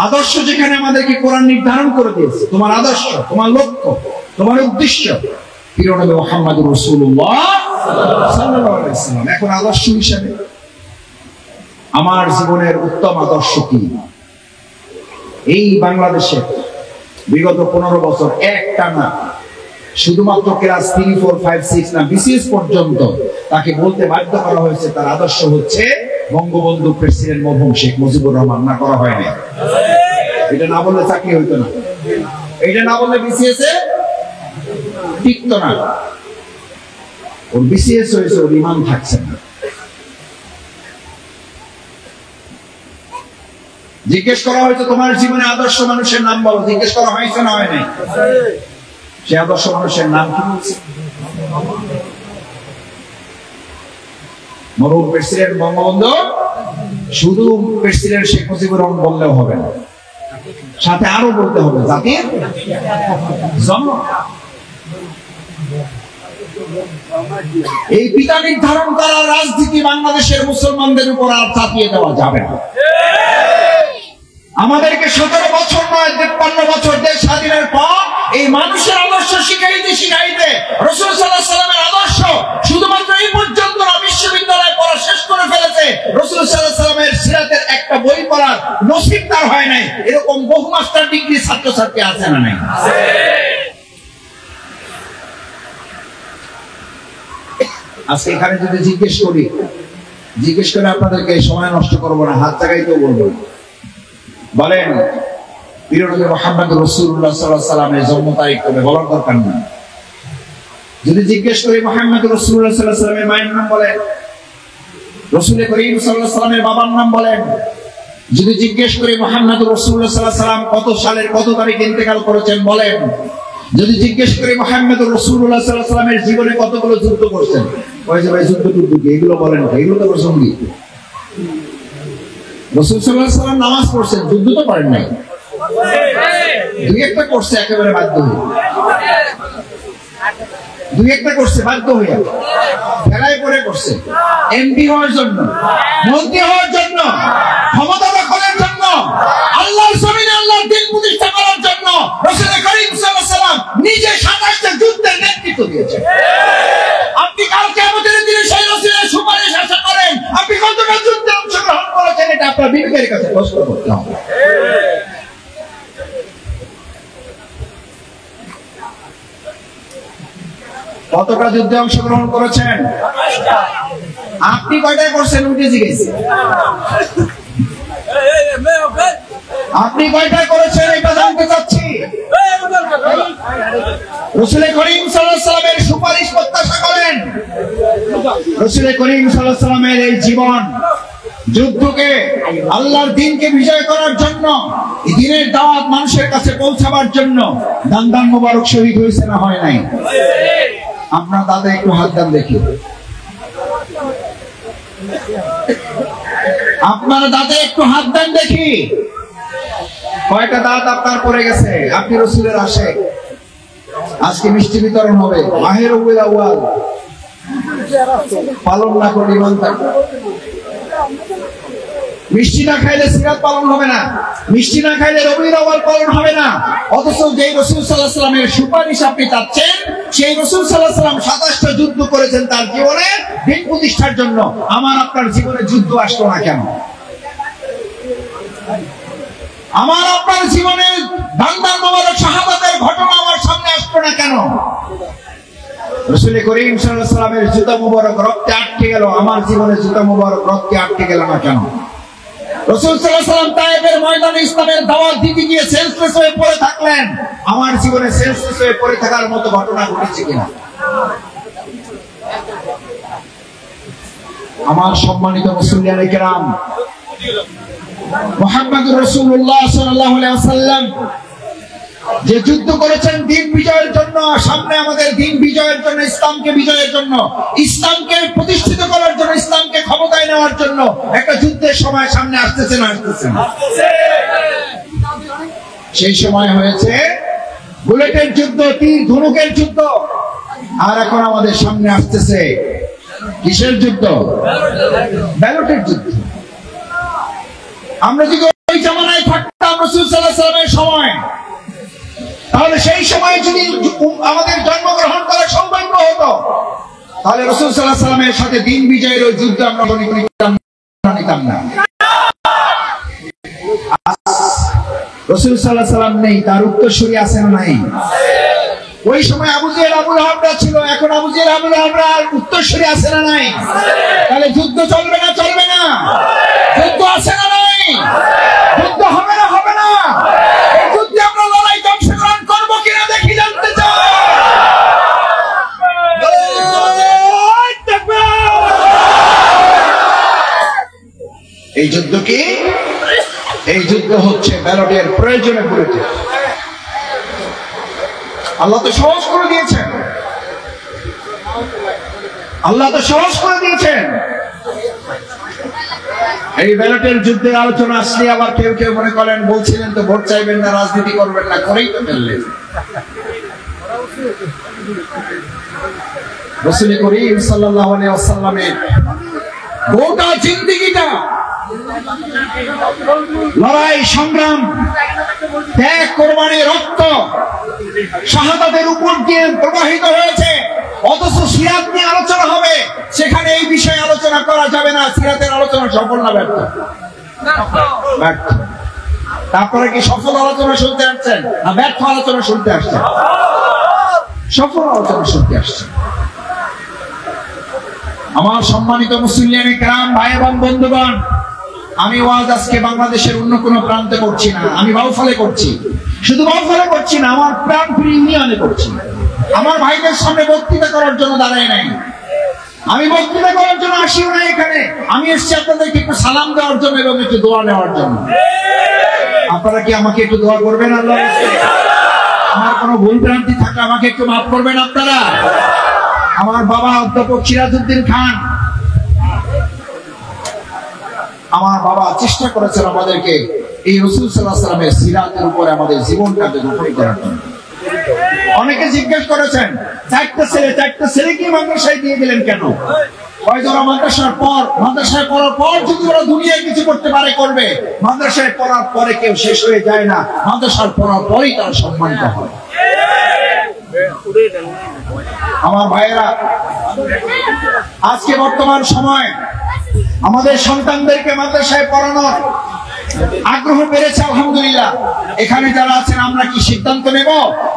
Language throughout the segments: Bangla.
আদর্শ যেখানে আমাদেরকে কোরআন নির্ধারণ করে দিয়েছে, তোমার আদর্শ, তোমার লক্ষ্য, তোমার উদ্দেশ্য প্রিয় নবী মুহাম্মদুর রাসূলুল্লাহ সাল্লাল্লাহু আলাইহি ওয়াসাল্লাম। এখন আদর্শ হিসেবে আমার জীবনের উত্তম আদর্শ কি? এই বাংলাদেশে বিগত 15 বছর একটানা শুধুমাত্র ক্লাস 3, 4, 5, 6 না বিসিএস পর্যন্ত তাকে বলতে বাধ্য করা হয়েছে তার আদর্শ হচ্ছে বঙ্গবন্ধু প্রেসিডেন্ট মরহুম শেখ মুজিবুর রহমান। না করা হয়নি? এটা না বললে চাকরি হইতো না, এটা না বললে বিসিএস এ টিকতো না। ওর বিসিএস হয়েছে, ওর ইমান থাকছে না। জিজ্ঞেস করা হয়েছে তোমার জীবনে আদর্শ মানুষের নাম বলো, জিজ্ঞেস করা হয়েছে না হয় নাই? সে আদর্শ মানুষের নাম কি বলছে? মরহুম প্রেসিডেন্ট বঙ্গবন্ধু। শুধু প্রেসিডেন্ট শেখ মুজিবুর রহমান বললেও হবে না, সাথে আরো বলতে হবে জাতির জনক। এই পিতা নির্ধারণ করা রাজনীতি বাংলাদেশের মুসলমানদের উপর আর চাপিয়ে দেওয়া যাবে না। আমাদেরকে 17 বছর নয় 53 বছর দেশ স্বাধীনের পর এই মানুষের আদর্শ শিখাইতে শিখাইতে রাসূল সাল্লাল্লাহু আলাইহি ওয়াসাল্লামের আদর্শ শুধুমাত্র এই পর্যন্ত না, বিশ্ববিদ্যালয়ে পড়া শেষ করে ফেলেছে। রাসূল সাল্লাল্লাহু আলাইহি ওয়াসাল্লামের সিরাতের একটা বই পড়ার নসিব তার হয় নাই। এরকম বহু মাস্টার ডিগ্রি ছাত্রছাত্রী আছে না নাই? আজকে এখানে যদি জিজ্ঞেস করে আপনাদেরকে সময় নষ্ট করবো না, হাত জায়গায় বলবো, বলেন প্রিয় নবী মুহাম্মদুর রাসূলুল্লাহ সাল্লাল্লাহু আলাইহি ওয়াসাল্লামের জন্ম তারিখ কবে বলার দরকার নেই। যদি জিজ্ঞেস করি মুহাম্মদুর রাসূলুল্লাহ সাল্লাল্লাহু আলাইহি ওয়াসাল্লামের মায়ের নাম বলেন, রাসূল করিম সাল্লাল্লাহু আলাইহি ওয়াসাল্লামের বাবার নাম বলেন। যদি জিজ্ঞেস করি মুহাম্মদুর রাসূলুল্লাহ সাল্লাল্লাহু আলাইহি ওয়াসাল্লাম কত সালের কত তারিখে ইন্তেকাল করেছেন বলেন। যদি জিজ্ঞেস করি মুহাম্মদুর রাসূলুল্লাহ সাল্লাল্লাহু আলাইহি ওয়াসাল্লামের জীবনে কতগুলো যুদ্ধ করছেন, ওই যে ভাই যুদ্ধ কি এগুলো বলেন, এগুলো তো প্রসঙ্গিক। রাসূল সাল্লাল্লাহু আলাইহি ওয়াসাল্লাম নামাজ পড়ছেন, যুদ্ধ তো করেন নাই। দুই একটা করছে একেবারে বাধ্য হয়ে, দুই একটা করছে বাধ্য হইয়া, খেলায় পড়ে করছে। এমপি হওয়ার জন্য, মন্ত্রী হওয়ার জন্য, ক্ষমতা দখলের জন্য, আল্লাহর জমিনে আল্লাহর দ্বীন প্রতিষ্ঠা করার জন্য রাসূল করিম সাল্লাল্লাহু আলাইহি ওয়াসাল্লাম নিজে 27টা যুদ্ধের নেতৃত্ব দিয়েছেন। আপনি কাল কিয়ামতের দিনে সেই রাসূলের সুপারিশ আশা করেন, আপনি কতটা যুদ্ধে অংশগ্রহণ করেছেন এটা আপনার বিবেকের কাছে প্রশ্ন করতে হবে। কতটা যুদ্ধে অংশগ্রহণ করেছেন? আপনি কয়টায় করছেন? উঠে জিজ্ঞেস আপনি কয়টায় করেছেন এটা জানতে চাচ্ছি। রাসূল করিম সাল্লাল্লাহু আলাইহি ওয়াসাল্লামের সুপারিশ প্রত্যাশা করেন। রাসূল করিম সাল্লাল্লাহু আলাইহি ওয়াসাল্লামের এই জীবন যুদ্ধকে আল্লাহর দ্বীনকে বিজয় করার জন্য, এই দ্বীনের দাওয়াত মানুষের কাছে পৌঁছাবার জন্য দান মোবারক শহীদ হয়েছে না হয় নাই? আপনার দাদা একটু হাত দেন দেখি, আপনার দাদা একটু হাত দেন দেখি, কয়টা দাঁত আপনার পড়ে গেছে? আপনি রাসূলের আশিক। আজকে মিষ্টি বিতরণ হবে, মাহে রবিউল আউয়াল পালন না করে ইমান থাকবে। মিষ্টি না খাইলে সিরাত পালন হবে না, মিষ্টি না খাইলে রবিউল আউয়াল পালন হবে না। অথচ যেই রাসূল সাল্লাল্লাহু আলাইহি ওয়াসাল্লামের সুপারিশ আপনি চাচ্ছেন, সেই রাসূল সাল্লাল্লাহু আলাইহি ওয়াসাল্লাম 27টা যুদ্ধ করেছেন তার জীবনে দ্বীন প্রতিষ্ঠার জন্য। আমার আপনার জীবনে যুদ্ধ আসলো না কেন? আমার আপনার জীবনে দান মোবারক শাহাদাতের ঘটনা আমার সামনে আসলো না কেন? রাসূল করিম সাল্লাল্লাহু আলাইহি ওয়াসাল্লামের জুতা মোবারক রক্তে আটকে গেল, আমার জীবনে জুতা মোবারক রক্তে আটকে গেল না কেন? রাসূল সাল্লাল্লাহু আলাইহি ওয়াসাল্লাম তায়েফের ময়দানে ইসলামের দাওয়াত দিতে গিয়ে সেন্সলেস হয়ে পড়ে থাকলেন, আমার জীবনে সেন্সলেস হয়ে পড়ে থাকার মতো ঘটনা ঘটেছে কিনা? আমার সম্মানিত মুসলিয়ানে কেরাম, মুহাম্মদুর রাসূলুল্লাহ সাল্লাল্লাহু আলাইহি ওয়াসাল্লাম যে যুদ্ধ করেছেন দ্বীন বিজয়ের জন্য, সামনে আমাদের দ্বীন বিজয়ের জন্য, ইসলামকে বিজয়ের জন্য, ইসলামকে প্রতিষ্ঠিত করার জন্য, ইসলামকে ক্ষমতায় নেওয়ার জন্য একটা যুদ্ধের সময় সামনে আসতেছে না আসতেছে? সেই সময় হয়েছে বুলেটের যুদ্ধ, তীর ধনুকের যুদ্ধ। আর এখন আমাদের সামনে আসতেছে কিসের যুদ্ধ? ব্যালটের যুদ্ধ। আমরা যদি ওই জামানায় থাকতাম, রাসূল সাল্লাল্লাহু আলাইহি ওয়াসাল্লামের সময়, তাহলে সেই সময় যদি আমাদের জন্মগ্রহণ করার সৌভাগ্য হতো, তাহলে রাসূল সাল্লাল্লাহু আলাইহি ওয়াসাল্লামের সাথে দিন বিজয়ের ওই যুদ্ধ আমরা নিতাম না। রাসূল সাল্লাল্লাহু আলাইহি ওয়াসাল্লাম নেই, তার উত্তরসূরি আছে না নাই? ওই সময় আবু জেহেল আবু লাহাবরা ছিল, এখন আবু জেহেল আবু লাহাবরা উত্তরসূরি আছে না নাই? তাহলে যুদ্ধ চলবে না? চলবে না? যুদ্ধ আছে না নাই? যুদ্ধ হবে না? হবে না? এই যুদ্ধে আমরা লড়াই অংশগ্রহণ করবো কিনা দেখি, জানতে চাই। এই যুদ্ধ কি? এই যুদ্ধ হচ্ছে ব্যালটের প্রয়োজনে পড়েছে। আল্লাহ তো সহজ করে দিয়েছেন, আল্লাহ তো সহজ করে দিয়েছেন। এই ব্যালটের যুদ্ধের আলোচনা আসলে আবার কেউ কেউ মনে করেন, বলছিলেন তো ভোট চাইবেন না, রাজনীতি করবেন না, করেই তো ফেললেন। রাসূল করিম সাল্লাল্লাহু আলাইহি ওয়াসাল্লামের গোটা জিন্দেগিটা লড়াই, সংগ্রাম, ত্যাগ, কোরবানি, রক্ত, শাহাদাতের উপর দিয়ে প্রবাহিত হয়েছে। অথচ সিরাত নিয়ে আলোচনা হবে, সেখানে এই বিষয়ে আলোচনা করা যাবে না। সিরাতের আলোচনা সফল না ব্যর্থ? ব্যর্থ। তারপরে কি সফল আলোচনা শুনতে আসছেন না ব্যর্থ আলোচনা শুনতে আসছেন? সফল আলোচনা শুনতে আসছেন। আমার সম্মানিত মুসলিম کرام, ভাই এবং বন্ধুগণ, আমি ওয়াজ আজকে বাংলাদেশের অন্য কোনো প্রান্তে করছি না, আমি বাউফলে করছি। শুধু বাউফলে করছি না, আমার প্রাণ প্রিয় ইউনিয়নে করছি। আমার ভাইদের সামনে বক্তৃতা করার জন্য দাঁড়াই নাই, আমি বক্তৃতা করার জন্য আসিও না এখানে। আমি এসেছি আপনাদেরকে একটু সালাম দেওয়ার জন্য এবং একটু দোয়া নেওয়ার জন্য। আপনারা কি আমাকে একটু দোয়া করবেন? আল্লাহ আমার কোনো ভুল ভ্রান্তি থাকলে আমাকে একটু মাফ করবেন আপনারা। আমার বাবা অধ্যাপক সিরাজউদ্দিন খান, আমার বাবা চেষ্টা করেছেন আমাদেরকে এই রাসূল সাল্লাল্লাহু আলাইহি ওয়াসাল্লামের সিরাতের উপরে আমাদের জীবনটাকে গঠন করার জন্য। অনেকে জিজ্ঞেস করেছেন, চারটা ছেলে কি মাদ্রাসায় দিয়ে দিলেন কেন? ওরা মাদ্রাসায় পড়ার পর যদি ওরা দুনিয়ায় কিছু করতে পারে করবে, মাদ্রাসায় পড়ার পরে কেউ শেষ হয়ে যায় না, মাদ্রাসার পড়ার পরেই তারা সম্মানিত হয়। আমার ভাইয়েরা, আজকে বর্তমান সময় আমাদের সন্তানদেরকে মাদ্রাসায় পড়ানোর আগ্রহ বেড়েছে, আলহামদুলিল্লাহ। এখানে যারা আছেন, আমরা কি সিদ্ধান্ত নেব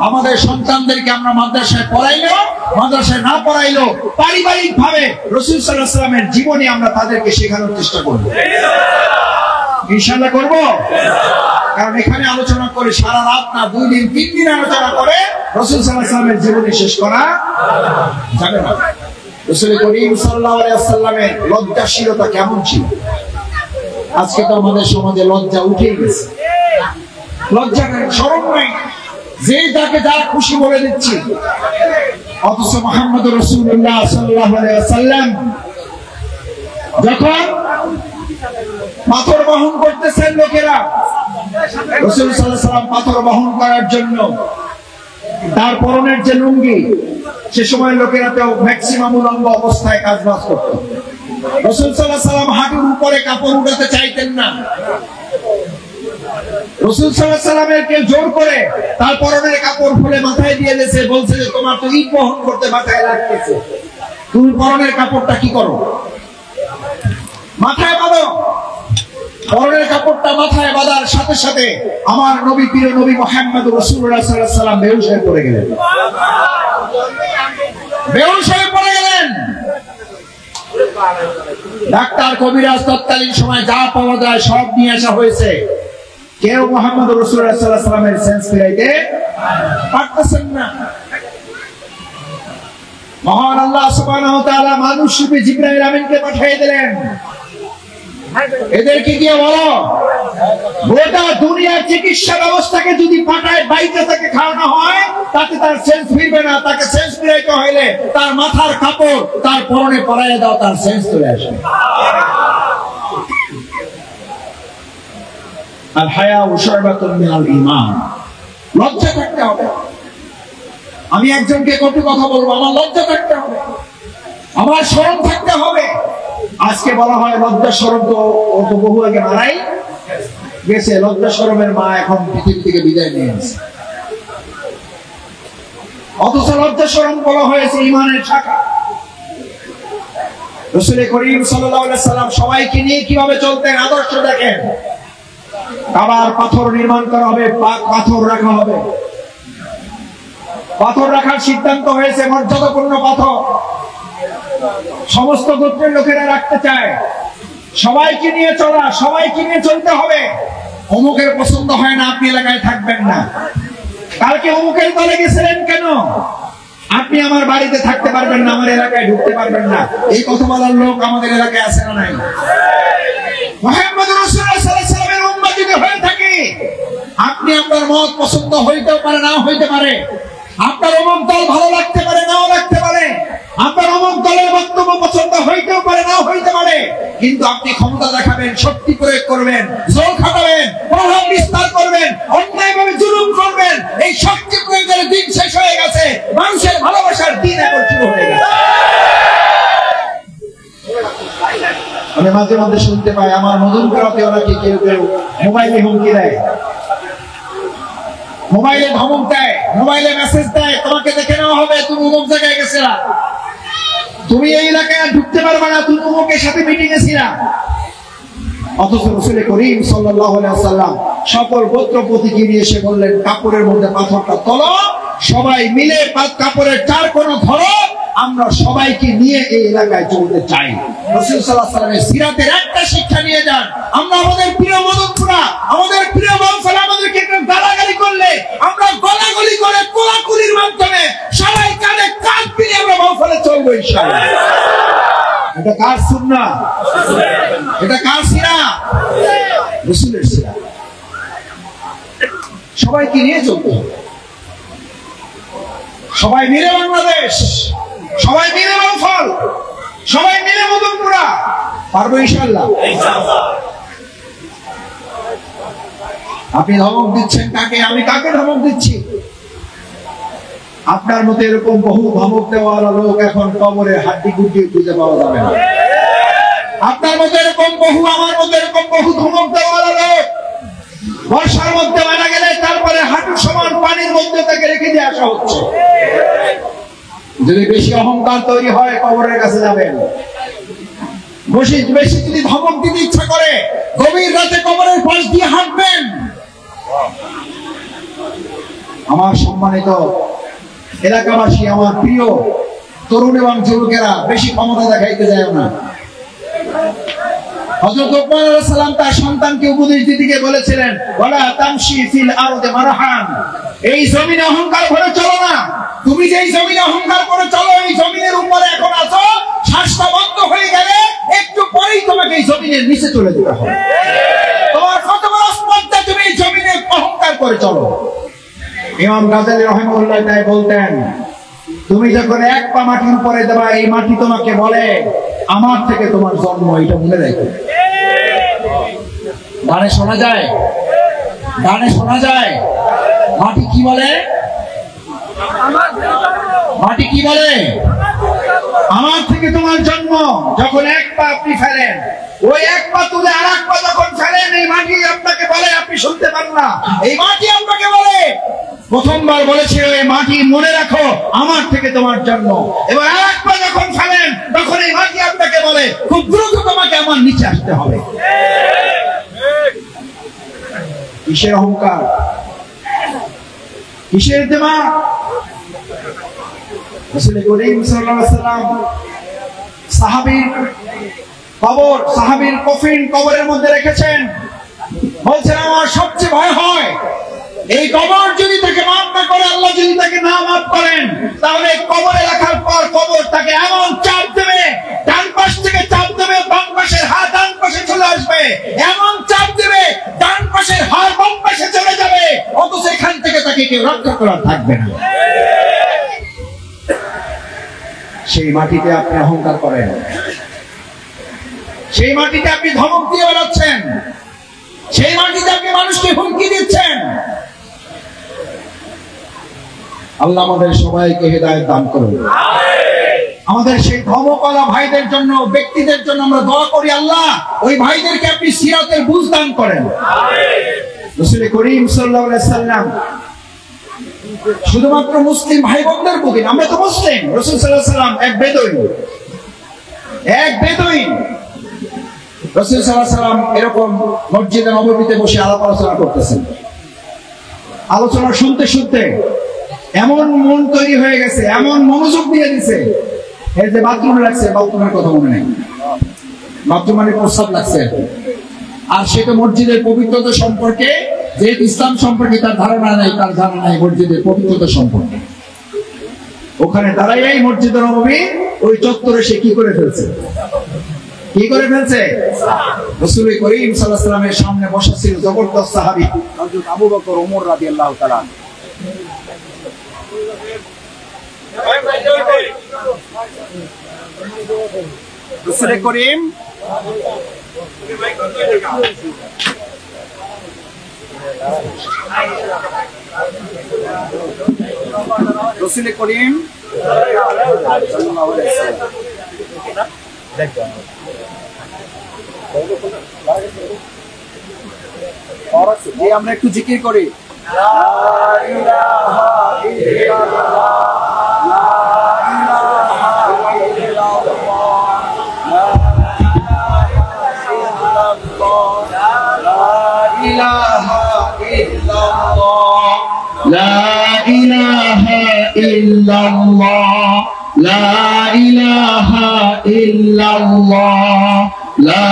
আমাদের সন্তানদেরকে আমরা মাদ্রাসায় পড়াইলো, মাদ্রাসায় না পড়াইলো, পারিবারিক ভাবে রাসূল সাল্লাল্লাহু আলাইহি ওয়াসাল্লামের জীবনী আমরা তাদেরকে শেখানোর চেষ্টা করব? ইনশাআল্লাহ করব। কারণ এখানে আলোচনা করে সারা রাত না, 2 দিন 3 দিন আলোচনা করে রাসূল সাল্লাল্লাহু আলাইহি ওয়াসাল্লামের জীবনী শেষ করা যাবে না। রাসূল করিম সাল্লাল্লাহু আলাইহি ওয়াসাল্লামের লজ্জাশীলতা কেমন ছিল? আজকে তো আমাদের সমাজে লজ্জা উঠে গেছে, লজ্জা নাই, শরম নাই, যে যাকে যা খুশি বলে দিচ্ছি। অথচ মুহাম্মদুর রাসূলুল্লাহ সাল্লাল্লাহু আলাইহি ওয়াসাল্লাম যখন পাথর বহন করতেছেন লোকেরা, রাসূল সাল্লাল্লাহু আলাইহি ওয়াসাল্লাম পাথর বহন করার জন্য তার পরনের যে লুঙ্গি, সে সময় লোকেরা তো ম্যাক্সিমাম উলঙ্গ অবস্থায় কাজবাজ করত। রাসূল সাল্লাল্লাহু আলাইহি ওয়াসাল্লাম হাঁটুর উপরে কাপড় উঠাতে চাইতেন না। রাসূল সাল্লাল্লাহু আলাইহি ওয়াসাল্লামের কেউ জোর করে তার পরনের কাপড় খুলে মাথায় দিয়ে দিয়েছে, বলছে যে তোমার তো ঈদ বহন করতে মাথায় লাগতেছে, তুমি পরনের কাপড়টা কি করো? মাথায় বাঁধো। পরনের কাপড়টা মাথায় বাঁধার সাথে সাথে আমার নবী, প্রিয় নবী মুহাম্মদ রাসূলুল্লাহ সাল্লাল্লাহু আলাইহি ওয়াসাল্লাম বেহুশ হয়ে পড়ে গেলেন। বেহুশ হয়ে পড়ে গেলেন। ডাক্তার, কবিরাজ তৎকালীন সময় যা পাওয়া যায় সব নিয়ে আসা হয়েছে, কেউ মুহাম্মদ রাসূলুল্লাহ সাল্লাল্লাহু আলাইহি ওয়াসাল্লামের সেন্স ফিরাইতে পারতেছেন না। মহান আল্লাহ সুবহানাহু ওয়া তাআলা মানুষ রূপে জিবরাইল আমিনকে পাঠিয়ে দিলেন, এদেরকে গিয়ে বলো, গোটা দুনিয়ার চিকিৎসা ব্যবস্থাকে যদি পাঠায় বাইরে তাকে খাওয়ানো হয়, তাতে তার সেন্স ফিরবে না। তাকে সেন্স ফিরাইতে হইলে তার মাথার কাপড় তার পরনে পরাইয়া দাও, তার সেন্স চলে আসবে। আল হায়াউ শু'বাতুন মিনাল ঈমান। লজ্জা থাকতে হবে। আমি একজনকে কটু কথা বলবো, আমার লজ্জা থাকতে হবে, আমার শরম থাকতে হবে। আজকে বলা হয় লজ্জা শরম তো বহু আগে মারাই গেছে, লজ্জা শরমের মা এখন পৃথিবী থেকে বিদায় নিয়ে গেছে। অথচ লজ্জা শরম বলা হয়েছে ঈমানের শাখা। রাসূল করিম সাল্লাল্লাহু আলাইহি সাল্লাম সবাইকে নিয়ে কিভাবে চলতেন আদর্শ দেখেন। কাবার পাথর নির্মাণ করা হবে, পাথর রাখা হবে। পাথর রাখার সিদ্ধান্ত হয়েছে, মর্যাদাপূর্ণ পাথর সমস্ত গোত্রের লোকেরা রাখতে চায়। সবাইকে নিয়ে চলা, সবাইকে নিয়ে চলতে হবে। অমুকের পছন্দ হয় না, আপনি এলাকায় থাকবেন না। কালকে অমুকের দলে গেছিলেন কেন? আপনি আমার বাড়িতে থাকতে পারবেন না, আমার এলাকায় ঢুকতে পারবেন না। এই কথা বলার লোক আমাদের এলাকায় আছে না নাই? মুহাম্মদ রাসূলুল্লাহ সাল্লাল্লাহু আলাইহি ওয়াসাল্লামের উম্মত যদি হয়ে থাকি, আপনি আপনার মত পছন্দ হইতেও পারে, নাও হইতে পারে। আপনার অমুক দল ভালো লাগতে পারে, নাও লাগতে পারে। আপনার অমুক দলের বক্তব্য পছন্দ হইতেও পারে, নাও হইতে পারে। কিন্তু আপনি ক্ষমতা দেখাবেন, শক্তি প্রয়োগ করবেন, জোর খাটাবেন, প্রভাব বিস্তার করবেন, অন্যায়ভাবে জুলুম করবেন। এই শক্তি প্রয়োগের দিন শেষ হয়ে গেছে, মানুষের ভালোবাসার দিন এখন শুরু হয়ে গেছে। আমি মাঝে মাঝে শুনতে পাই আমার নতুন গ্রামে ওনাকে কেউ কেউ মোবাইলে হুমকি দেয়, মোবাইলে ধমক দেয়, মোবাইলে মেসেজ দেয়, তোমাকে দেখে নেওয়া হবে, তুমি অমুক জায়গায় গেছিলা, তুমি এই এলাকায় ঢুকতে পারবে না, তুমি অমুকের সাথে মিটিং এ ছিলা। অথচ রাসূল করিম সাল্লাল্লাহু আলাইহি ওয়াসাল্লাম সকল গোত্রপতিকে নিয়ে এসে বললেন, কাপড়ের মধ্যে পাথরটা তোলো, সবাই মিলে কাপড়ের চার কোণ ধরো, আমরা সবাইকে নিয়ে এই এলাকায় চলতে চাই। রাসূল সাল্লাল্লাহু আলাইহি ওয়াসাল্লামের সিরাতের একটা শিক্ষা নিয়ে যান। আমরা আমাদের প্রিয় মদনপুরা, আমাদের প্রিয় বংশাল আমাদেরকে গালাগালি করলে আমরা গলাগলি করে কোলাকুলির মাধ্যমে সবাই কানে কাঁধ মিলিয়ে আমরা বংশালে চলবো ইনশাআল্লাহ। এটা কার সুন্নাহ? এটা কার সিরাত? রাসূলের সিরাত। সবাইকে নিয়ে চলতে হবে। সবাই মিলে বাংলাদেশ, সবাই মিলে বংশাল, সবাই মিলে মদনপুরা, পারবো ইনশাআল্লাহ। আপনি ধমক দিচ্ছেন কাকে? আমি কাকে ধমক দিচ্ছি? আপনার মতো এরকম বহু ধমক দেওয়ার লোক এখন কবরে হাড্ডি গুড্ডি খুঁজে পাওয়া যাবে না। আপনার মতো এরকম বহু, আমার মতো এরকম বহু ধমক দেওয়ার লোক বর্ষার মধ্যে মারা গেলে তারপরে হাঁটুর সমান পানির মধ্যে তাকে রেখে দিয়ে আসা হচ্ছে। যদি বেশি অহংকার তৈরি হয় কবরের কাছে যাবেন। বেশি যদি ধমক দিতে ইচ্ছা করে গভীর রাতে কবরের পাশ দিয়ে হাঁটবেন। আমার সম্মানিত এলাকাবাসী, আমার প্রিয় তরুণ এবং যুবকেরা, বেশি ক্ষমতা দেখাইতে যায় না। হযরত লোকমান আলাইহিস সালাম তার সন্তানকে উপদেশ দিতে গিয়ে বলেছিলেন, ওয়ালা তামশি ফিল আরদি মারহান, এই জমিনে অহংকার করে চলো না। তুমি যেই জমিনে অহংকার করে চলো, এই জমিনের উপরে এখন আছো, শ্বাসটা বন্ধ হয়ে গেলে একটু পরেই তোমাকে এই জমিনের নিচে চলে যেতে হবে। তোমার কত বড় স্পর্ধা, তুমি এই জমিনে অহংকার করে চলো। ইমাম গাজ্জালী রাহিমাহুল্লাহ তাই বলতেন, তুমি যখন এক পা মাটির উপরে দেবা, এই মাটি তোমাকে বলে আমার থেকে তোমার জন্ম, এটা মনে রাখো। গানে শোনা যায়, গানে শোনা যায়, মাটি কি বলে? মাটি কি বলে? আমার থেকে তোমার জন্ম। যখন এক পা আপনি ফেলেন, ওই এক পা তুলে আর এক পা যখন ফেলেন, এই মাটি আপনাকে বলে, আপনি শুনতে পান না, এই মাটি আপনাকে বলে। প্রথমবার বলেছিল এই মাটি মনে রাখো আমার থেকে তোমার জন্ম। এবার আর এক পা যখন ফেলেন, তখন এই মাটি আপনাকে বলে খুব দ্রুত তোমাকে আমার নিচে আসতে হবে। কিসের অহংকার, কিসের দিমাগ? রাসূল করিম সাল্লাল্লাহু আলাইহি ওয়াসাল্লাম সাহাবীর কবর, সাহাবীর কফিন কবরের মধ্যে রেখেছেন। বলছেন আমার সবচেয়ে ভয় হয় এই কবর যদি তাকে মাফ না করে, আল্লাহ যদি তাকে না মাফ করেন, তাহলে কবরে রাখার পর কবর তাকে এমন চাপ দেবে, ডান পাশ থেকে চাপ দেবে, বাম পাশের হাত ডান পাশে চলে আসবে, এমন চাপ দেবে ডান পাশের হাত বাম পাশে চলে যাবে, অথচ এখান থেকে তাকে কেউ রক্ষা করার থাকবে না। সেই মাটিতে আপনি অহংকার করেন, সেই মাটিতে আপনি ধমক দিয়ে বেড়াচ্ছেন, সেই মাটিতে আপনি মানুষকে হুমকি দিচ্ছেন। আল্লাহ আমাদের সবাইকে হেদায়েত দান করুন। আমাদের সেই ধর্মকলা ভাইদের জন্য, ব্যক্তিদের জন্য আমরা দোয়া করি, আল্লাহ ওই ভাইদেরকে আপনি সিরাতের বুঝ দান করেন। রাসূল করিম সাল্লাল্লাহু আলাইহি সাল্লাম শুধুমাত্র মুসলিম ভাই বোনদের প্রতি, আমরা তো মুসলিম, রাসূল সাল্লাল্লাহু আলাইহি সাল্লাম এক বেদুইন রাসূল সাল্লাল্লাহু আলাইহি সাল্লাম এরকম মসজিদে নববীতে বসে আলাপ আলোচনা করতেছেন। আলোচনা শুনতে শুনতে এমন মন তৈরি হয়ে গেছে, এমন মনোযোগ দিয়ে দিছে, এই যে বাথরুমে লাগছে, বাথরুমের কথা মনে নেই, বাথরুম মানে প্রস্রাব লাগছে, আর সেটা মসজিদের পবিত্রতা সম্পর্কে, যেহেতু ইসলাম সম্পর্কে তার ধারণা নাই, তার ধারণা নাই মসজিদের পবিত্রতা সম্পর্কে। ওখানে দাঁড়াই এই মসজিদের নববী ওই চত্বরে সে কি করে ফেলছে, রাসূল করিম সাল্লাল্লাহু আলাইহি সাল্লামের সামনে বসা ছিল জবরদস্ত সাহাবী হযরত আবু বকর ওমর রাদিয়াল্লাহু তাআলা। রাসূল করিম সাল্লাল্লাহু আলাইহি ওয়াসাল্লাম আমরা একটু জিকির করি, লা ইলাহা ইল্লাল্লাহ, লা ইলাহা ইল্লাল্লাহ, লা ইলাহা ইল্লাল্লাহ, লা ইলাহা ইল্লাল্লাহ, লা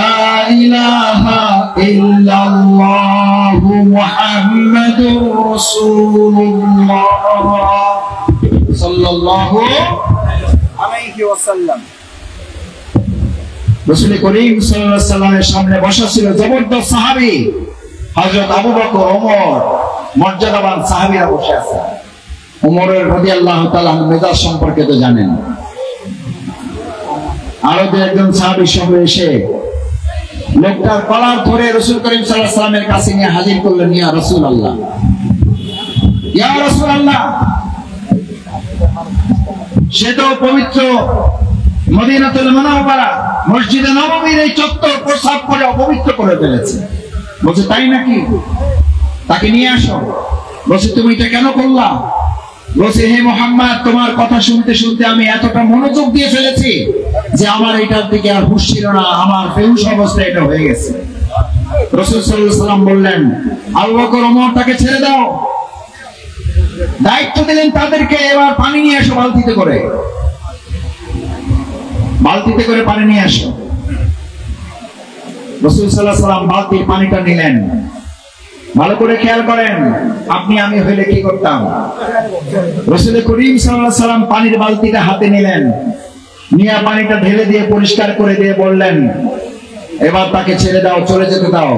ইলাহা ইল্লাল্লাহ, মুহাম্মাদুর রাসূলুল্লাহ সাল্লাল্লাহু আলাইহি ওয়াসাল্লাম। রাসূল করিম সাল্লাল্লাহু আলাইহি ওয়াসাল্লামের সামনে বসা ছিল জবরদস্ত সাহাবী হযরত আবু বকর, ওমর, মর্যাদাবান সাহাবীরা বসে আছে। ওমরের রাদিয়াল্লাহু তাআলা মেজাজ সম্পর্কে তো জানেন। আরো একজন সাহাবী সঙ্গে এসে লোকটার কলার ধরে রাসূল করিম সাল্লাল্লাহু আলাইহি ওয়াসাল্লামের কাছে নিয়ে হাজির করলেন, ইয়া রাসূলুল্লাহ, ইয়া রাসূলুল্লাহ। সে তো পবিত্র মদিনাতুল মুনাওয়ারা মসজিদে নববীর এই চত্বর প্রসাব করে অপবিত্র করে ফেলেছে। বলছে তাই নাকি? তাকে নিয়ে আসো। বলছে তুমি এটা কেন করলা? বলছে হে মুহাম্মদ, তোমার কথা শুনতে শুনতে আমি এতটা মনোযোগ দিয়ে ফেলেছি যে আমার এটার দিকে আর হুঁশ ছিল না, আমার বেহুশ অবস্থা এটা হয়ে গেছে। রাসূল সাল্লাল্লাহু আলাইহি ওয়াসাল্লাম বললেন, আবু বকর, ওমর, তাকে ছেড়ে দাও। দায়িত্ব দিলেন তাদেরকে, এবার পানি নিয়ে আসো বালতিতে করে, বালতিতে করে পানি নিয়ে আসো। রাসূল সাল্লাল্লাহু আলাইহি ওয়াসাল্লাম বালতির পানিটা নিলেন। ভালো করে খেয়াল করেন, আপনি আমি হইলে কি করতাম? রাসূল করিম সাল্লাল্লাহু আলাইহি ওয়াসাল্লাম পানির বালতিটা হাতে নিলেন, নিয়ে পানিটা ঢেলে দিয়ে পরিষ্কার করে দিয়ে বললেন, এবার তাকে ছেড়ে দাও, চলে যেতে দাও।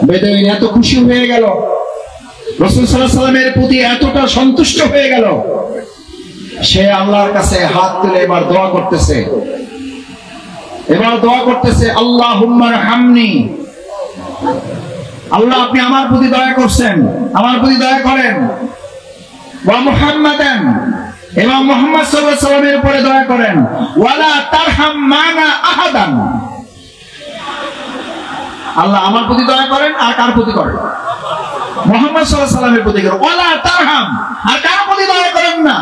বেদুইন এত খুশি হয়ে গেল, রাসূল সাল্লাল্লাহু আলাইহি ওয়াসাল্লামের প্রতি এতটা সন্তুষ্ট হয়ে গেল, সে আল্লাহর কাছে হাত তুলে এবার দোয়া করতেছে। আল্লাহুম্মা রহমনি, আল্লাহ আপনি আমার প্রতি দয়া করছেন, আমার প্রতি দয়া করেন। ওয়া মুহাম্মাদান, এবং মুহাম্মদ সাল্লাল্লাহু আলাইহি ওয়াসাল্লামের উপরে দয়া করেন। ওয়ালা তারহাম মানা আহাদান, আল্লাহ আমার প্রতি দয়া করেন, আর কার প্রতি করেন? মুহাম্মদ সাল্লাল্লাহু আলাইহি ওয়াসাল্লামের প্রতি করেন। ওয়ালা তারহাম, আর কার প্রতি দয়া করেন না।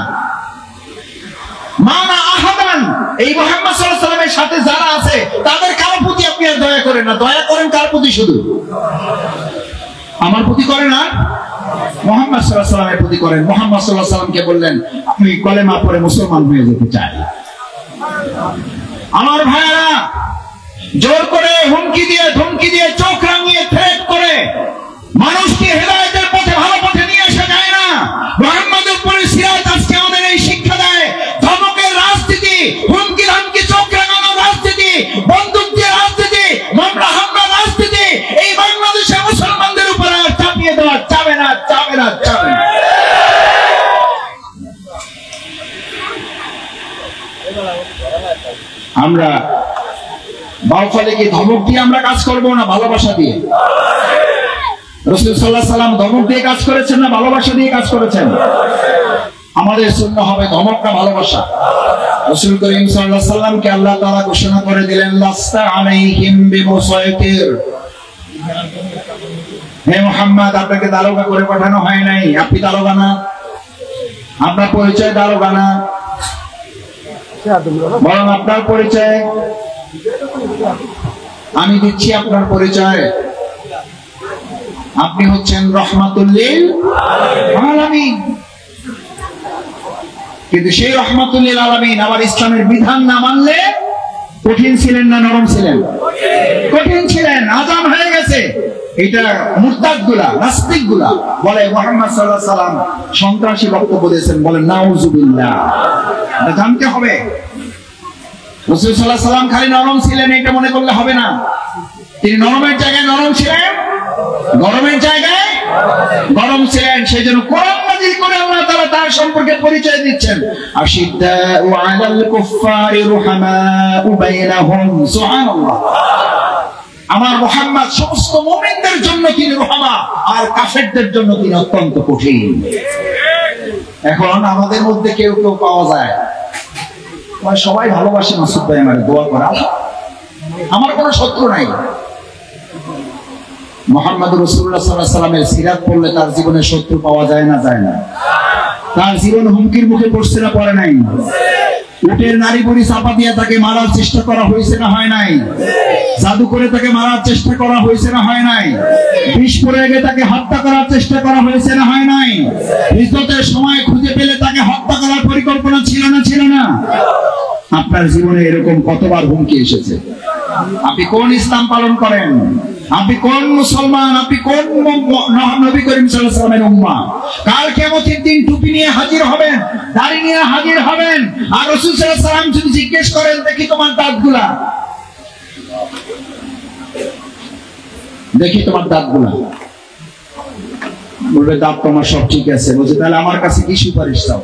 মানা আহাদান, এই মুহাম্মদ সাল্লাল্লাহু আলাইহি ওয়াসাল্লামের সাথে যারা আছে তাদের কার প্রতি আপনি আর দয়া করেন না। দয়া করেন কার প্রতি? শুধু আমার প্রতি করেন, আর মুহাম্মদ সাল্লাল্লাহু আলাইহি ওয়াসাল্লামের প্রতি করেন। মুহাম্মদ সাল্লাল্লাহু আলাইহি ওয়াসাল্লামকে বললেন, আমি কলেমা পড়ে মুসলমান হয়ে যেতে চাই। আমার ভাইরা, জোর করে হুমকি দিয়ে, ধমকি দিয়ে, চোখ রাঙিয়ে, থ্রেট করে মানুষকে হেদায়েতের পথে, ভালো পথে নিয়ে আসা যায় না। মুহাম্মদের উপরে সিরাত আজকে আমাদের এই শিক্ষা দেয়। ধমকের রাজনীতি, হুমকি ধামকি, চোখ রাঙানোর রাজনীতি, বন্দুক দিয়ে রাজনীতি, মামলা হামলা রাজনীতি এই বাংলাদেশে মুসলমানদের উপরে আর চাপিয়ে দেওয়া যাবে না, যাবে না, যাবে না। আমরা বাউফলে কি ধমক দিয়ে আমরা কাজ করবো, না ভালোবাসা দিয়ে? রাসূল সাল্লাল্লাহু আলাইহি ওয়াসাল্লাম ধমক দিয়ে কাজ করেছেন না ভালোবাসা দিয়ে কাজ করেছেন? আমাদের সুন্নাহ হবে ধমক না ভালোবাসা? রাসূল করিম সাল্লাল্লাহু আলাইহি সাল্লামকে আল্লাহ তাআলা ঘোষণা করে দিলেন, লাস্তা আলাইহিম বিমুসাইতির। হে মুহাম্মদ, আপনাকে দারোগা করে পাঠানো হয় নাই, আপনি দারোগা না, আপনার পরিচয় দারোগা না, বরং আপনার পরিচয় আমি দিচ্ছি। আপনার পরিচয় আপনি হচ্ছেন রাহমাতুল লিল আলামিন। কিন্তু সেই রাহমাতুল লিল আলামিন আমার ইসলামের বিধান না মানলে কঠিন ছিলেন না নরম ছিলেন? কঠিন ছিলেন। আযান হয়ে গেছে, এটা মুরতাদগুলা, নাস্তিকগুলা বলে মুহাম্মদ সাল্লাল্লাহু আলাইহি সাল্লাম সন্ত্রাসী বক্তব্য দিয়েছেন, বলে নাউজুবিল্লাহ। এটা জানতে হবে। রাসূল সাল্লাল্লাহু আলাইহি সাল্লাম খালি নরম ছিলেন এটা মনে করলে হবে না। তিনি নরমের জায়গায় নরম ছিলেন, গরমের জায়গায় গরম ছিলেন। সেজন্য কোরআন নাযিল করে আল্লাহ তাআলা তার সম্পর্কে পরিচয় দিচ্ছেন, আশিদ্দাউ আলাল কুফফারি রুহামাউ বাইনাহুম। সুবহানাল্লাহ। আমার মুহাম্মদ সমস্ত মুমিনদের জন্য তিনি রহমা, আর কাফেরদের জন্য তিনি অত্যন্ত কঠিন। এখন আমাদের মধ্যে কেউ কেউ পাওয়া যায়, সবাই ভালোবাসে মাসুদ ভাই, আমার দোয়া করা, আমার কোনো শত্রু নাই। মুহাম্মদ রাসূলুল্লাহ সাল্লাল্লাহু আলাইহি ওয়াসাল্লামের সিরাত পড়লে তার জীবনে শত্রু পাওয়া যায় না? যায় না। তার জীবন হুমকির মুখে পড়ছে না? পড়ে নাই। উটের নারী বুড়ি চাপা দিয়ে তাকে মারার চেষ্টা করা হয়েছে না? হয় নাই। জাদু করে তাকে মারার চেষ্টা করা হয়েছে না? হয় নাই। বিষ প্রয়োগে তাকে হত্যা করার চেষ্টা করা হয়েছে না? হয় নাই। ইজ্জতের সময় খুঁজে পেলে তাকে হত্যা করার পরিকল্পনা ছিল না? ছিল না। আপনার জীবনে এরকম কতবার হুমকি এসেছে? আপনি কোন ইসলাম পালন করেন? আপনি কোন মুসলমান? আপনি কোন নবী করিম সাল্লাল্লাহু আলাইহি ওয়াসাল্লামের উম্মাহ? কাল কিয়ামতের দিন টুপি নিয়ে হাজির হবেন, দাড়ি নিয়ে হাজির হবেন, আর রাসূল সাল্লাল্লাহু আলাইহি ওয়াসাল্লাম যদি জিজ্ঞেস করেন, দেখি তোমার দাঁতগুলা, দেখি তোমার দাঁতগুলা, বলবে দাঁত তোমার সব ঠিক আছে। বলছে তাহলে আমার কাছে কি সুপারিশ চাও?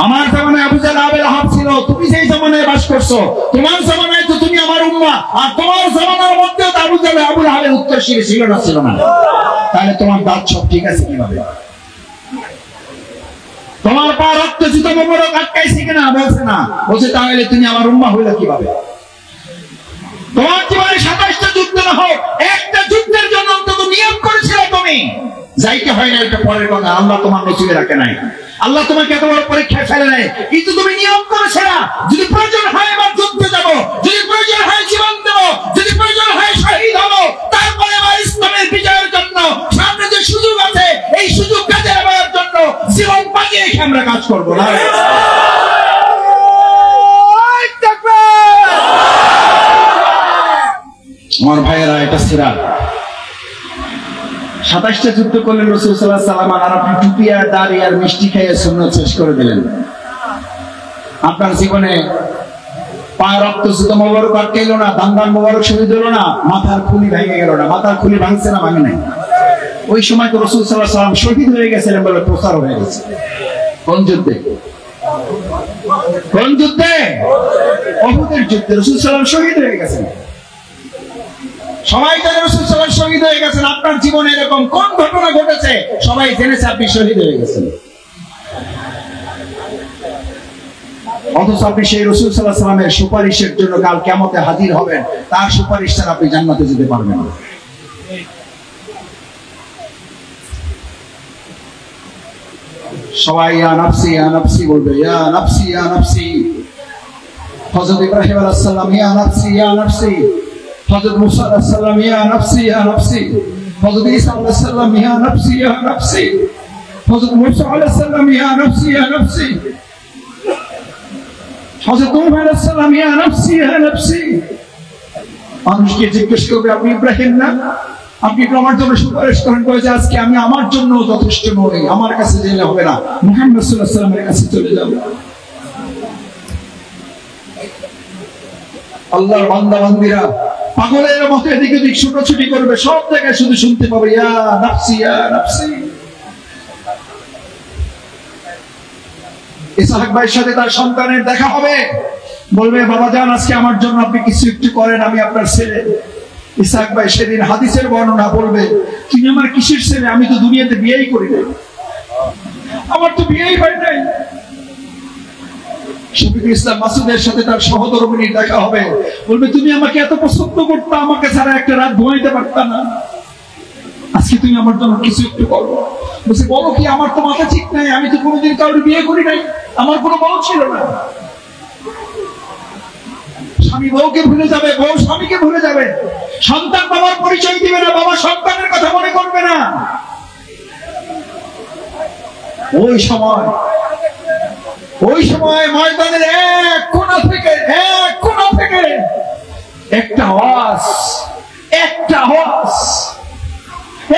আমার জামানায় আবু জাহল আবু লাহাব ছিল, তুমি যেই জামানায় বাস করছো, তোমার জামানায় তো তুমি আমার উম্মাহ, আর তোমার জামানার মধ্যেও তো আবু জাহল আবু লাহাবের উত্তরসূরি ছিল না? ছিল না। তাহলে তোমার দাঁত সব ঠিক আছে কিভাবে? তোমার পা রক্ত জুতো মোবারক আটকাইছে কিনা? বলছে না। বলছে তাহলে তুমি আমার উম্মাহ হইলা কিভাবে? তোমার জীবনে 27টা যুদ্ধ না হোক, একটা যুদ্ধের জন্য অন্তত নিয়ম করেছিলে তুমি, যাইতে হয় না, এটা পরের কথা। আল্লাহ তোমার নসিবে রাখে নাই, আল্লাহ তোমাকে এত বড় পরীক্ষায় ফেলে নাই, কিন্তু তুমি নিয়ম করেছে না, যদি প্রয়োজন হয় এবার যুদ্ধে যাব, যদি প্রয়োজন হয় জীবন দেব, যদি প্রয়োজন হয় শহীদ হব, তারপরে আমার ইসলামের বিজয়ের জন্য সামনে যে সুযোগ আছে এই সুযোগ কাজে লাগানোর জন্য জীবন বাঁচিয়ে রেখে আমরা কাজ করবো না। আমার ভাইয়েরা, এটা সিরাত। 27টা যুদ্ধ করলেন রাসূল সাল্লাল্লাহু আলাইহি ওয়াসাল্লাম, আর আপনি টুপি আর দাড়ি আর মিষ্টি খাইয়ে সুন্নাত শেষ করে দিলেন। আপনার জীবনে পায়ের রক্ত জুতো মোবারক আটকাইল না, দান মোবারক শহীদ হলো না, মাথার খুলি ভেঙে গেল না। মাথার খুলি ভাঙছে না? ভাঙে নাই। ওই সময় তো রাসূল সাল্লাল্লাহু আলাইহি ওয়াসাল্লাম শহীদ হয়ে গেছিলেন বলে প্রচার হয়ে গেছে। কোন যুদ্ধে? কোন যুদ্ধে? উহুদের যুদ্ধে রাসূল সাল্লাল্লাহু আলাইহি ওয়াসাল্লাম শহীদ হয়ে গেছেন। সবাই জানে রাসূল সাল্লাল্লাহু আলাইহি ওয়াসাল্লাম শহীদ হয়ে গেছেন। আপনার জীবনে এরকম কোন ঘটনা ঘটেছে সবাই জেনেছে আপনি শহীদ হয়ে গেছেন, অথচ আপনি সেই রাসূল সাল্লাল্লাহু আলাইহি ওয়াসাল্লামের সুপারিশের জন্য কাল কিয়ামতে হাজির হবেন, তার সুপারিশ ছাড়া আপনি জান্নাতে যেতে পারবেন না। সবাই ইয়া নাফসি ইয়া নাফসি বলবে, ইয়া নাফসি ইয়া নাফসি। হযরত ইব্রাহিম আলাইহিস সালাম ইয়া নাফসি ইয়া নাফসি, হযরত মুসা আলাইহিস সালাম ইয়া নাফসি ইয়া নাফসি, হযরত ঈসা আলাইহিস সালাম ইয়া নাফসি ইয়া নাফসি, হযরত মুসা আলাইহিস সালাম ইয়া নাফসি ইয়া নাফসি, হযরত নূহ আলাইহিস সালাম ইয়া নাফসি ইয়া নাফসি। মানুষকে জিজ্ঞেস করবে, আপনি ইব্রাহিম না? আপনি একটু আমার জন্য সুপারিশ করেন। কয়েছে আজকে আমি আমার জন্য যথেষ্ট নই, আমার কাছে গেলে হবে না, মুহাম্মদ সাল্লাল্লাহু আলাইহি ওয়াসাল্লামের কাছে চলে যাব। আল্লাহর বান্দা বান্দীরা পাগলের মতো এদিক ওদিক ছুটোছুটি করবে, সব জায়গায় শুধু শুনতে পাবে ইয়া নাফসি ইয়া নাফসি। ইসহাক ভাইয়ের সাথে তার সন্তানের দেখা হবে, বলবে বাবা জান আজকে আমার জন্য আপনি কিছু একটু করেন, আমি আপনার ছেলে। ইসহাক ভাই সেদিন হাদিসের বর্ণনা বলবে, তুমি আমার কিসের ছেলে? আমি তো দুনিয়াতে বিয়েই করি নাই, আমার তো বিয়েই হয় নাই। শফিকুল ইসলাম মাসুদের সাথে তার সহধর্মিনীর দেখা হবে, বলবে তুমি আমাকে এত পছন্দ করতে, আমাকে ছাড়া একটা রাত ঘুমাইতে পারতা না, আজকে তুমি আমার জন্য কিছু একটু করো। বলছে বলো কি, আমার তো মাথা ঠিক নাই, আমি তো কোনোদিন কাউকে বিয়ে করি নাই, আমার কোনো বউ ছিল না। স্বামী বউকে ভুলে যাবে, বউ স্বামীকে ভুলে যাবে, সন্তান বাবার পরিচয় দিবে না, বাবা সন্তানের কথা মনে করবে না। ওই সময় ময়দানের এক কোণা থেকে একটা আওয়াজ,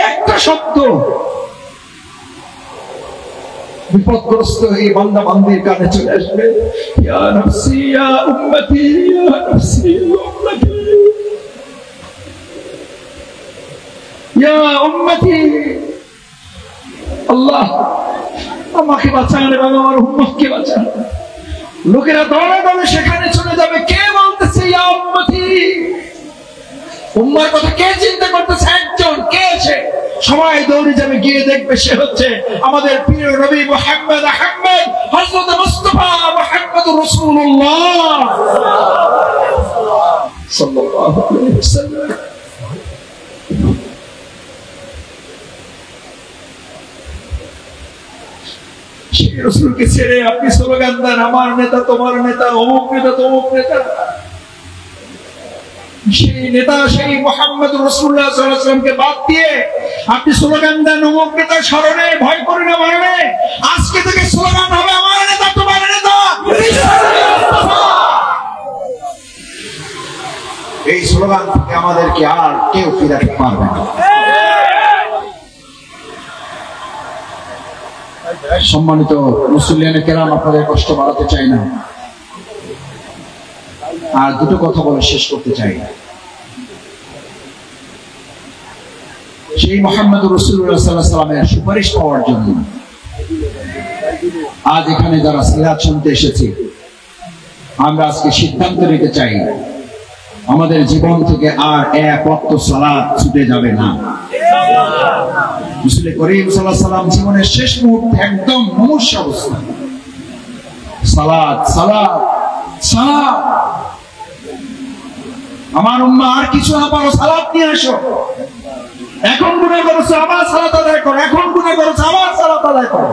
একটা শব্দ বিপদগ্রস্ত এই বান্দা বান্দির কানে চলে আসবে, ইয়া নাফসি ইয়া উম্মতি, ইয়া নাফসি ইয়া উম্মতি, ইয়া উম্মতি, আল্লাহ আমাকে বাঁচান এবং আমার উম্মতকে বাঁচান। লোকেরা দলে দলে সেখানে চলে যাবে। কে বলতেছে ইয়া উম্মতি? উম্মার কথা কে চিন্তা করতেছে? একজন। কে আছে? সবাই দৌড়ে যাবে, গিয়ে দেখবে সে হচ্ছে আমাদের প্রিয় নবী মুহাম্মদ হযরত মুস্তাফা মুহাম্মদুর রাসূলুল্লাহ সাল্লাল্লাহু আলাইহি ওয়াসাল্লাম। সেই রাসূলকে ছেড়ে আপনি স্লোগান দেন আমার নেতা তোমার নেতা, অমুক নেতা তমুক নেতা। সেই নেতা সেই মুহাম্মদুর রাসূলুল্লাহ সাল্লাল্লাহু আলাইহি ওয়াসাল্লামকে বাদ দিয়ে আপনি স্লোগান দেন অমুক নেতার স্মরণে, ভয় করে না মরণে। আজকে থেকে স্লোগান হবে আমার নেতা তোমার নেতা। এই স্লোগান থেকে আমাদেরকে আর কেউ ফিরাতে পারবে না। সম্মানিত মুসল্লিয়ানে কেরাম, আপনাদের কষ্ট বাড়াতে চাই না, আর দুটো কথা বলে শেষ করতে চাই। সেই মুহাম্মদুর রাসূলুল্লাহ সাল্লাল্লাহু আলাইহি ওয়াসাল্লামের সুপারিশ পাওয়ার জন্য আজ এখানে যারা সিরাত শুনতে এসেছি, আমরা আজকে সিদ্ধান্ত নিতে চাই আমাদের জীবন থেকে আর এক ওয়াক্ত সালাত ছুটে যাবে না। রাসূল করিম সাল্লাল্লাহু আলাইহি ওয়াসাল্লাম জীবনের শেষ মুহূর্তে একদম মুমূর্ষ অবস্থা, সালাত সালাত সালাত। আমার উম্মাহ আর কিছু না পারো, সালাত নিয়ে আসো। এখন গুনাহ করেছো আবার সালাত আদায় করো, এখন গুনাহ করেছো আবার সালাত আদায় করো।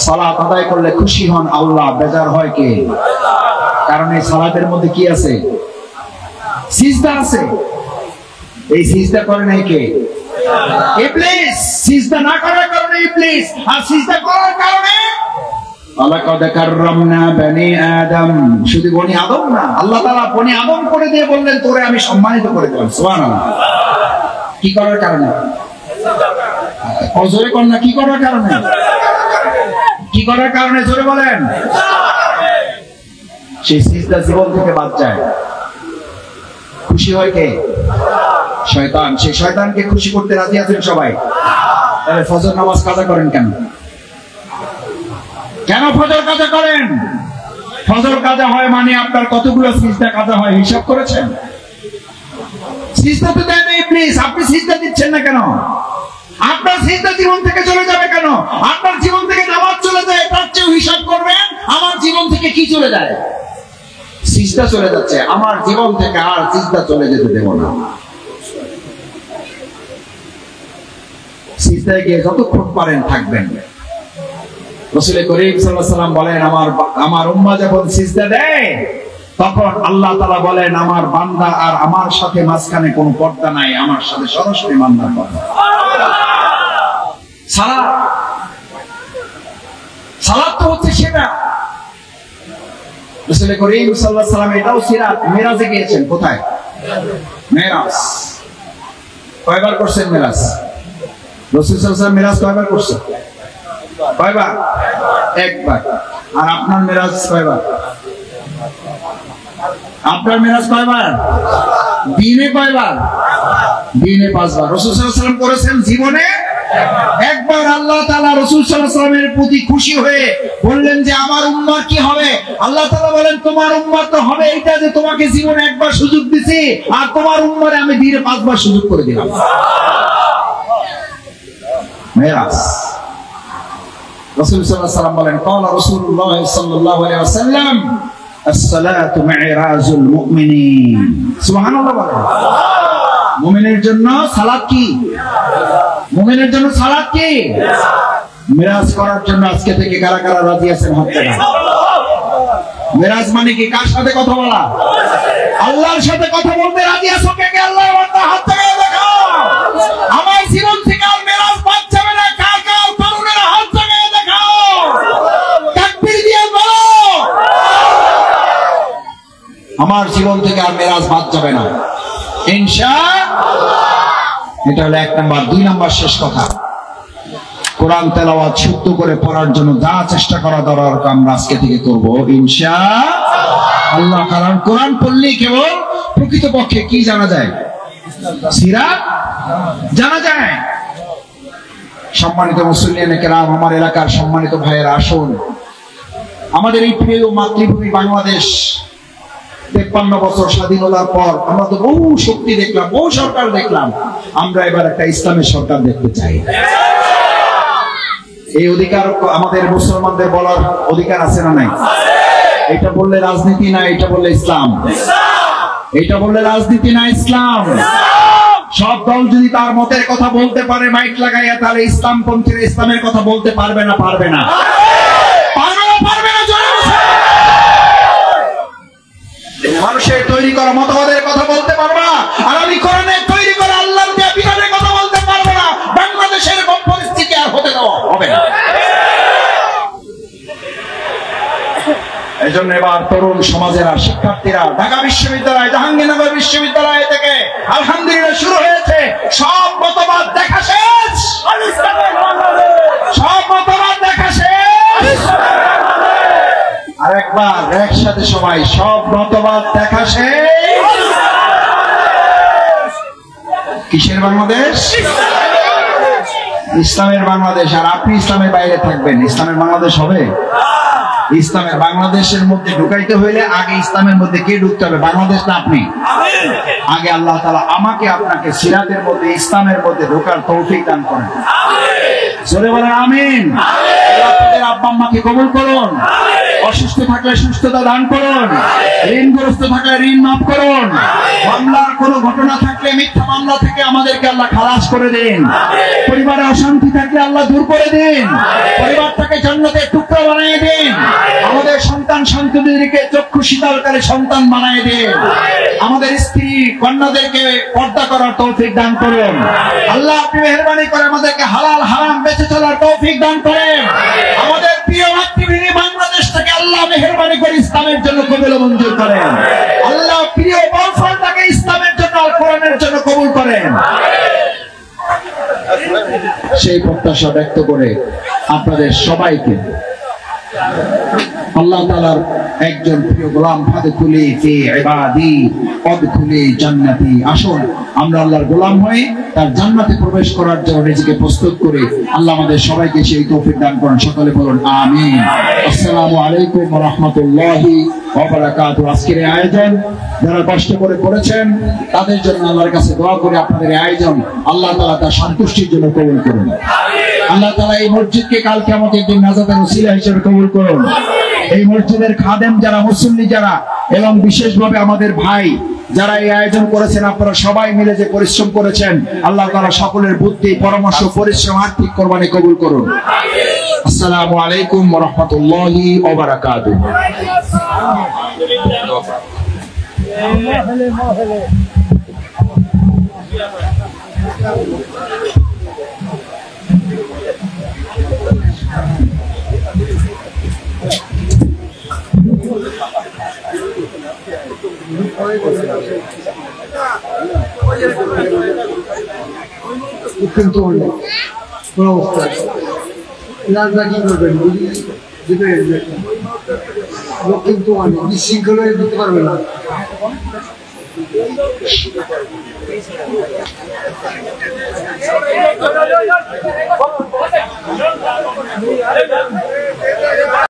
সালাত আদায় করলে খুশি হন আল্লাহ, বেজার হয় কে? কারণ এই সালাতের মধ্যে কি আছে? সিজদা আছে। এই সিজদা করে নাই কে? ইবলিস। সিজদা না করার কারণে ইবলিস, আর সিজদা করার কারণে আলাকাদ কাররামনা বনি আদম। শুধু বনি আদম না, আল্লাহ তাআলা বনি আদম করে দিয়ে বললেন তোরে আমি সম্মানিত করে দিলাম। সুবহানাল্লাহ। কি করার কারণে? জোরে কর না, কি করার কারণে? কি করার কারণে জোরে বলেন। সেই সিজদা জীবন থেকে বাদ যায়, খুশি হয় কে? শয়তান। সেই শয়তানকে খুশি করতে রাজি আছেন সবাই? তাহলে ফজর নামাজ কাজা করেন কেন? কেন ফজর কাজা করেন? ফজর কাজা হয় মানে আপনার কতগুলো সিজদা কাজা হয় হিসাব করেছেন? সিজদা তো দেন ইবলিস, আপনি সিজদা দিচ্ছেন না কেন? আপনার সিজদা জীবন থেকে চলে যাবে কেন? আপনার জীবন থেকে নামাজ চলে যায়, তার চেয়ে হিসাব করবেন আমার জীবন থেকে কি চলে যায়? সিজদা চলে যাচ্ছে, আমার জীবন থেকে আর সিজদা চলে যেতে দেব না। সিজদায় গিয়ে যতক্ষণ পারেন থাকবেন। রাসূল করিম সাল্লাল্লাহু আলাইহি ওয়াসাল্লাম বলেন আমার উম্মাহ যখন সিজদা দেয় তখন আল্লাহ তাআলা বলেন আমার বান্দা আর আমার সাথে মাঝখানে কোনো পর্দা নাই, আমার সাথে সরাসরি বান্দার কথা। সালাত তো হচ্ছে সেটা। রাসূল করিম সাল্লাল্লাহু আলাইহি ওয়াসাল্লাম এটাও সিরাত, মেরাজে গিয়েছেন। কোথায়? মেরাজ। কয়বার করছেন মেরাজ? রাসূল সাল্লাল্লাহু আলাইহি ওয়াসাল্লাম মেরাজ কয়বার করছেন? কয়বার? একবার। আর আপনার মেরাজ কয়বার? আপনার মেরাজ কয়বার? দিনে কয়বার? দিনে 5 বার। রাসূল সাল্লাল্লাহু আলাইহি ওয়াসাল্লাম করেছেন জীবনে একবার। আল্লাহ তাআলা রাসূল সাল্লাল্লাহু আলাইহি ওয়াসাল্লামের প্রতি খুশি হয়ে বললেন যে আমার উম্মাহ কি হবে? আল্লাহ তাআলা বলেন তোমার উম্মাহ তো হবে এটা যে তোমাকে জীবনে একবার সুযোগ দিছি, আর তোমার উম্মাহরে আমি দিনে 5 বার সুযোগ করে দিলাম। মেরাজ। রাসূল সাল্লাল্লাহু আলাইহি ওয়াসাল্লাম বলেন, ক্বালা রাসূলুল্লাহ সাল্লাল্লাহু আলাইহি ওয়াসাল্লাম, আস-সালাতু মি'রাজুল মুমিনিন। সুবহানাল্লাহ বলেন। মুমিনের জন্য সালাত কি? মুমিনের জন্য সালাত কি? মিরাজ করার জন্য আজকে থেকে কারা কারা রাজি আছেন হাত তোলেন। মিরাজ মানে কি? কার সাথে কথা বলা? আল্লাহর সাথে কথা বলতে রাজি আছো কে কে? আল্লাহর বান্দা হাত তুলে দেখাও। আমার জীবন থেকে আর মিরাজ বাদ যাবে না। কার কার তরুণেরা হাত তুলে দেখাও। তাকবীর দিয়ে বলো, আমার জীবন থেকে আর মিরাজ বাদ যাবে না ইনশাআল্লাহ। এটা হলো 1 নাম্বার। 2 নাম্বার শেষ কথা, কোরআন তেলাওয়াত শুদ্ধ করে পড়ার জন্য যা চেষ্টা করা দরকার আমরা আজকে থেকে করব ইনশাআল্লাহ। কারণ কোরআন পড়লেই কেবল প্রকৃতপক্ষে কি জানা যায়? সিরাত জানা যায়। সম্মানিত মুসল্লিয়ানে কেরাম, আমার এলাকার সম্মানিত ভাইয়েরা, আসুন আমাদের এই প্রিয় মাতৃভূমি বাংলাদেশ 53 বছর স্বাধীনতার পর আমরা তো বহু শক্তি দেখলাম, বহু সরকার দেখলাম। আমরা এবার একটা ইসলামের সরকার দেখতে চাই। এই অধিকার আমাদের মুসলমানদের বলার অধিকার আছে না নাই? এটা বললে রাজনীতি না, এটা বললে ইসলাম। এটা বললে রাজনীতি না, ইসলাম। সব দল যদি তার মতের কথা বলতে পারে মাইক লাগাইয়া, তাহলে ইসলামপন্থীরা ইসলামের কথা বলতে পারবে না? পারবে না? পারবে না? মানুষের তৈরি করা মতবাদের কথা বলতে পারবা, আর আমি কোরআনের তৈরি করা আল্লাহর দেয়া বিধানের কথা বলতে পারবো না। বাংলাদেশের পরিস্থিতি আর হতে দেওয়া হবে না। এই জন্য এবার তরুণ সমাজেরা, শিক্ষার্থীরা ঢাকা বিশ্ববিদ্যালয়, জাহাঙ্গীরনগর বিশ্ববিদ্যালয় থেকে আলহামদুলিল্লাহ শুরু হয়েছে। সব মতবাদ দেখা শেষ, সব মতবাদ দেখা শেষ। আরেকবার একসাথে সবাই, সব মতবাদ দেখা শেষ। কিসের বাংলাদেশ? ইসলামের বাংলাদেশ। আর আপনি ইসলামের বাইরে থাকবেন, ইসলামের বাংলাদেশ হবে? ইসলামের বাংলাদেশের মধ্যে ঢুকাইতে হইলে আগে ইসলামের মধ্যে কে ঢুকতে হবে? বাংলাদেশ না আপনি? আগে আল্লাহ তাআলা আমাকে আপনাকে সিরাতের মধ্যে, ইসলামের মধ্যে ঢোকার তৌফিক দান করেন। জোরে বলেন আমিন। আল্লাহ আপনাদের আব্বা আম্মাকে কবুল করুন। অসুস্থ থাকলে সুস্থতা দান করুন। ঋণগ্রস্ত থাকলে ঋণ মাফ করুন। মামলার কোনো ঘটনা থাকলে, মিথ্যা মামলা থেকে আমাদেরকে আল্লাহ খালাস করে দিন। পরিবারে অশান্তি থাকলে আল্লাহ দূর করে দিন। পরিবারটাকে জান্নাতের টুকরা বানিয়ে দিন। আমাদের সন্তান সন্ততিদেরকে চক্ষু শীতলকারী সন্তান বানিয়ে দিন। আমাদের স্ত্রী কন্যাদেরকে পর্দা করার তৌফিক দান করুন। আল্লাহ আপনি মেহেরবানি করে আমাদেরকে হালাল হারাম বেঁচে চলার তৌফিক দান করেন। আমাদের প্রিয় মাতৃভূমি বাংলাদেশ থেকে আল্লাহ মেহেরবানি করে ইসলামের জন্য কবুল মঞ্জুর করেন। আল্লাহ প্রিয় বাউফলটাকে ইসলামের জন্য আর কোরআনের জন্য কবুল করেন। সেই প্রত্যাশা ব্যক্ত করে আপনাদের সবাইকে আল্লাহ তাআলার একজন প্রিয় গোলাম, ফাদখুলি ফি ইবাদি ওয়াদখুলি জান্নাতি। আসুন আমরা আল্লাহর গোলাম হয়ে তার জান্নাতে প্রবেশ করার জন্য নিজেকে প্রস্তুত করি। আল্লাহ আমাদের সবাইকে সেই তৌফিক দান করেন। সকলে বলুন আমিন। আসসালামু আলাইকুম ওয়া রাহমাতুল্লাহি ওয়া বারাকাতুহু। আজকের আয়োজন যারা কষ্ট করে করেছেন তাদের জন্য আল্লাহর কাছে দোয়া করি আপনাদের আয়োজন আল্লাহ তাআলা তার সন্তুষ্টির জন্য কবুল করুন। আল্লাহ তাআলা এই মসজিদকে কাল কিয়ামতের দিন নাজাতের ওসিলা হিসেবে কবুল করুন। এই মসজিদের খাদেম যারা, মুসল্লি যারা, এবং বিশেষভাবে আমাদের ভাই যারা এই আয়োজন করেছেন, আপনারা সবাই মিলে যে পরিশ্রম করেছেন, আল্লাহ তাআলা সকলের বুদ্ধি, পরামর্শ, পরিশ্রম, আর্থিক কোরবানি কবুল করুন। আসসালামু আলাইকুম ওয়া রাহমাতুল্লাহি ওয়া বারাকাতুহু। কিন্তু অনেক কোনো অবস্থা রাজা কি করবেন লোক কিন্তু অনেক বিশৃঙ্খল হয়ে দিতে পারবে না।